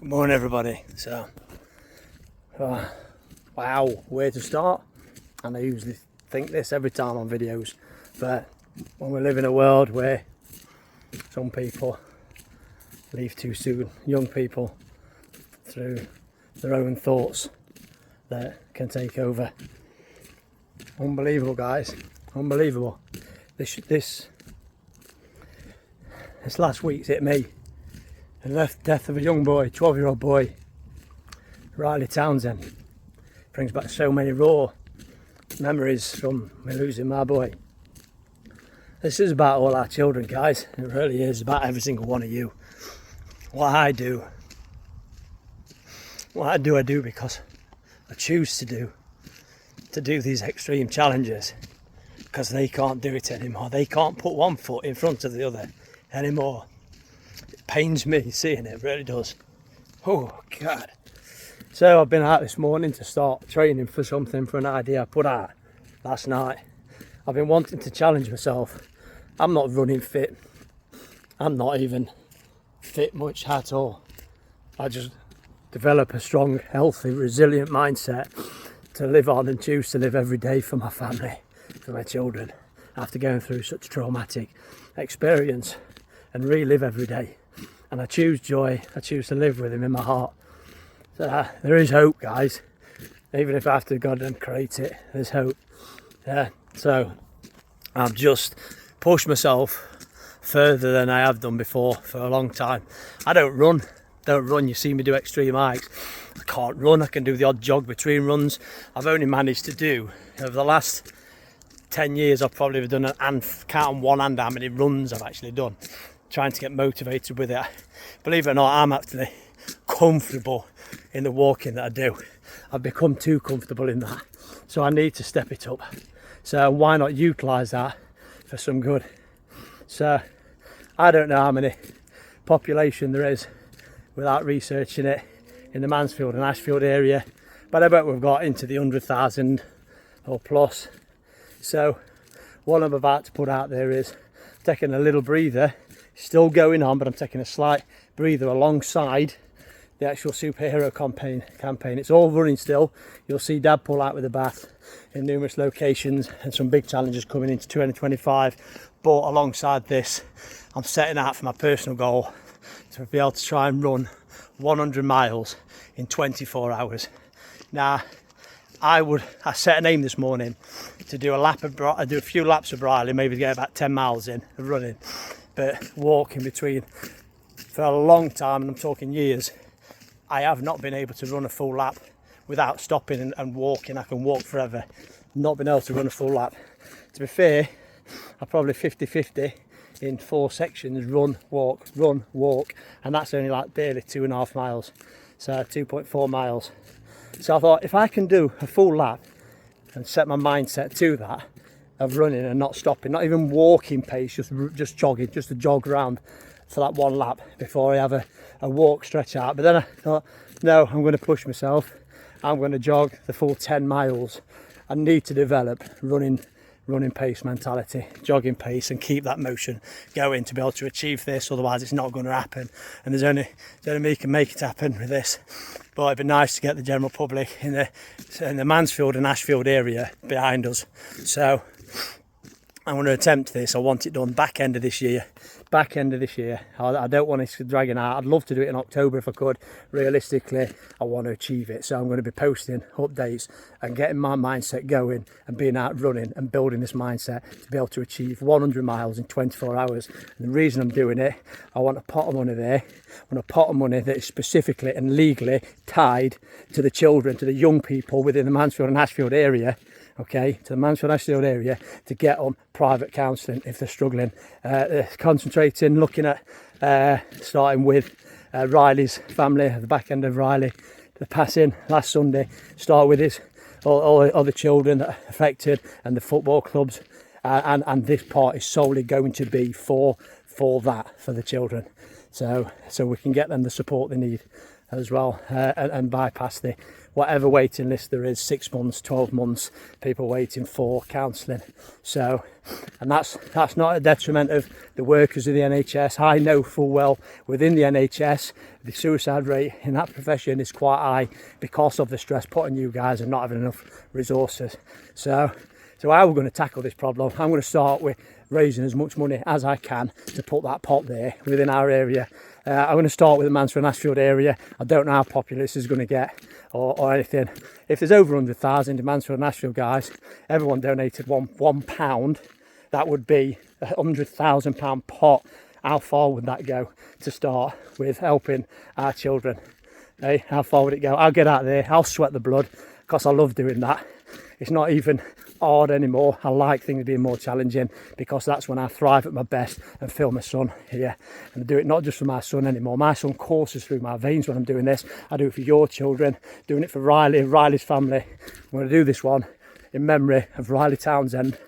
Good morning, everybody. Wow, where to start? And I usually think this every time on videos, but when we live in a world where some people leave too soon, young people, through their own thoughts that can take over. Unbelievable, guys, unbelievable. This last week's hit me. The death of a young boy, 12-year-old boy, Riley Townsend, brings back so many raw memories from me losing my boy. This is about all our children, guys. It really is about every single one of you. What I do I do because I choose to do these extreme challenges, because they can't do it anymore. They can't put one foot in front of the other anymore. Pains me seeing it, really does. Oh God. So I've been out this morning to start training for something, for an idea I put out last night. I've been wanting to challenge myself. I'm not running fit. I'm not even fit much at all. I just develop a strong, healthy, resilient mindset to live on and choose to live every day for my family, for my children, after going through such traumatic experience, and relive every day. And I choose joy. I choose to live with him in my heart. So there is hope, guys. Even if I have to God and create it, there's hope. So I've just pushed myself further than I have done before for a long time. I don't run. You see me do extreme hikes. I can't run. I can do the odd jog between runs. I've only managed to do, over the last 10 years, I've probably done count on one hand how many runs I've actually done, trying to get motivated with it. Believe it or not, I'm actually comfortable in the walking that I do. I've become too comfortable in that, so I need to step it up. So why not utilise that for some good? So I don't know how many population there is without researching it in the Mansfield and Ashfield area, but I bet we've got into the 100,000 or plus. So what I'm about to put out there is taking a little breather, still going on, but I'm taking a slight breather alongside the actual superhero campaign. It's all running still. You'll see Dadpool out with a bath in numerous locations and some big challenges coming into 2025. But alongside this, I'm setting out for my personal goal to be able to try and run 100 miles in 24 hours. Now, I set an aim this morning to do a few laps of Riley, maybe to get about 10 miles in of running, but walking between for a long time, and I'm talking years, I have not been able to run a full lap without stopping and walking. I can walk forever. Not been able to run a full lap. To be fair, I'm probably 50-50 in 4 sections, run, walk, and that's only like barely 2.5 miles, so 2.4 miles. So I thought, if I can do a full lap and set my mindset to that, of running and not stopping, not even walking pace, just jogging, just a jog around for that one lap before I have a walk stretch out. But then I thought, no, I'm going to push myself. I'm going to jog the full 10 miles. I need to develop running pace mentality, jogging pace, and keep that motion going to be able to achieve this. Otherwise it's not going to happen, and there's only me can make it happen with this. But it'd be nice to get the general public in the Mansfield and Ashfield area behind us. So I'm going to attempt this. I want it done back end of this year. I don't want it to drag it out. I'd love to do it in October if I could. Realistically, I want to achieve it. So I'm going to be posting updates and getting my mindset going and being out running and building this mindset to be able to achieve 100 miles in 24 hours. And the reason I'm doing it, I want a pot of money there. I want a pot of money that is specifically and legally tied to the children, to the young people within the Mansfield and Ashfield area. Okay, to the Mansfield and Ashfield area, to get on private counselling if they're struggling. Concentrating, looking at starting with Riley's family, at the back end of Riley, the passing last Sunday. Start with all the other children that are affected and the football clubs, and this part is solely going to be for the children, so we can get them the support they need. as well, and bypass the whatever waiting list there is, 6 months, 12 months, people waiting for counselling. So, and that's not a detriment of the workers of the NHS. I know full well within the NHS the suicide rate in that profession is quite high because of the stress put on you guys and not having enough resources. So how we're going to tackle this problem, I'm going to start with raising as much money as I can to put that pot there within our area. I'm going to start with the Mansfield and Ashfield area. I don't know how popular this is going to get or anything. If there's over 100,000 in Mansfield and Ashfield, guys, everyone donated £1, that would be a £100,000 pot. How far would that go to start with helping our children? Hey, how far would it go? I'll get out there, I'll sweat the blood because I love doing that. It's not even hard anymore. I like things being more challenging because that's when I thrive at my best and feel my son here. And I do it not just for my son anymore. My son courses through my veins when I'm doing this. I do it for your children, doing it for Riley, Riley's family. I'm going to do this one in memory of Riley Townsend.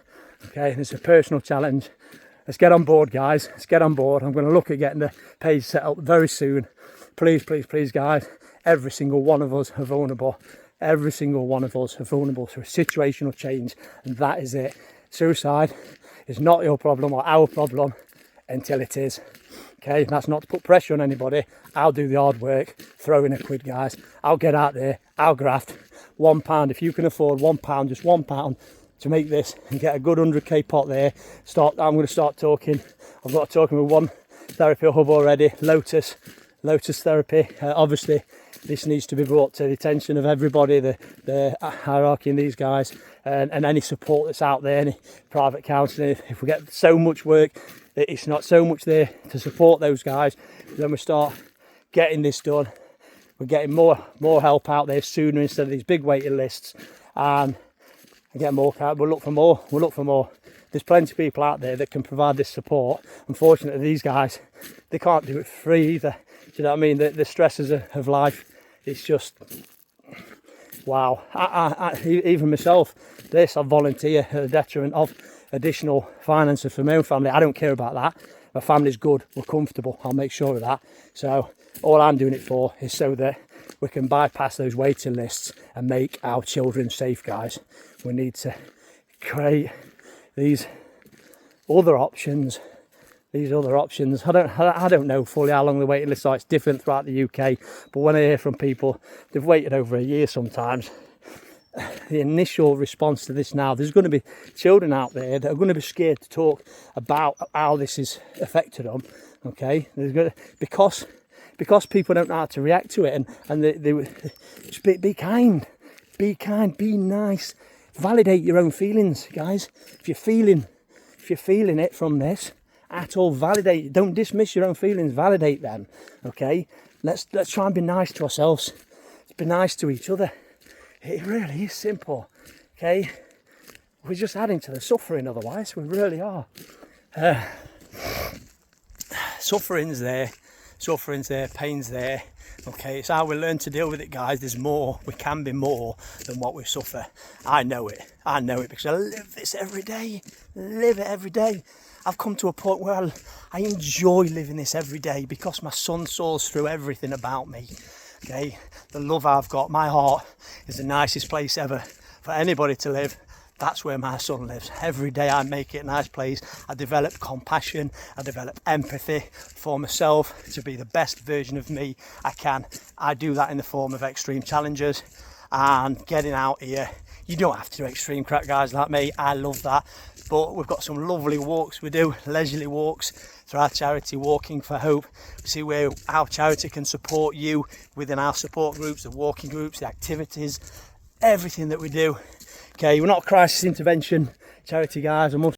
Okay, and it's a personal challenge. Let's get on board, guys. Let's get on board. I'm going to look at getting the page set up very soon. Please, please, please, guys. Every single one of us are vulnerable. Every single one of us are vulnerable to a situational change, and that is it. Suicide is not your problem or our problem until it is. Okay, that's not to put pressure on anybody. I'll do the hard work. Throw in a quid, guys. I'll get out there. I'll graft. £1 if you can afford £1, just £1 to make this and get a good 100k pot there. I'm going to start talking. I've got talking with one therapy hub already, Lotus Therapy. Obviously, this needs to be brought to the attention of everybody, the hierarchy in these guys, and any support that's out there, any private counselling. If we get so much work, it's not so much there to support those guys, then we start getting this done. We're getting more help out there sooner instead of these big waiting lists, and get more. We'll look for more. There's plenty of people out there that can provide this support. Unfortunately, these guys, they can't do it free either. Do you know what I mean? The stresses of life, it's just, wow. I even myself, I volunteer at the detriment of additional finances for my own family. I don't care about that. My family's good, we're comfortable, I'll make sure of that. So all I'm doing it for is so that we can bypass those waiting lists and make our children safe, guys. We need to create these other options. I don't know fully how long the waiting lists are. It's different throughout the UK, but when I hear from people, they've waited over a year sometimes. The initial response to this now, there's going to be children out there that are going to be scared to talk about how this has affected them. Okay, because people don't know how to react to it, and they just be kind, be nice, validate your own feelings, guys. If you're feeling it from this at all, validate. Don't dismiss your own feelings, validate them. Okay, let's try and be nice to ourselves. Let's be nice to each other. It really is simple. Okay, we're just adding to the suffering otherwise. We really are. Suffering's there, pain's there. Okay, it's how we learn to deal with it, guys. There's more. We can be more than what we suffer. I know it because I live this every day. I've come to a point where I enjoy living this every day because my son soars through everything about me. Okay, the love I've got, my heart is the nicest place ever for anybody to live. That's where my son lives. Every day I make it a nice place. I develop compassion, I develop empathy for myself to be the best version of me I can. I do that in the form of extreme challenges and getting out here. You don't have to do extreme crap, guys, like me. I love that. But we've got some lovely walks we do, leisurely walks through our charity, Walking for Hope. See where our charity can support you within our support groups, the walking groups, the activities, everything that we do. Okay, we're not a crisis intervention charity, guys. I must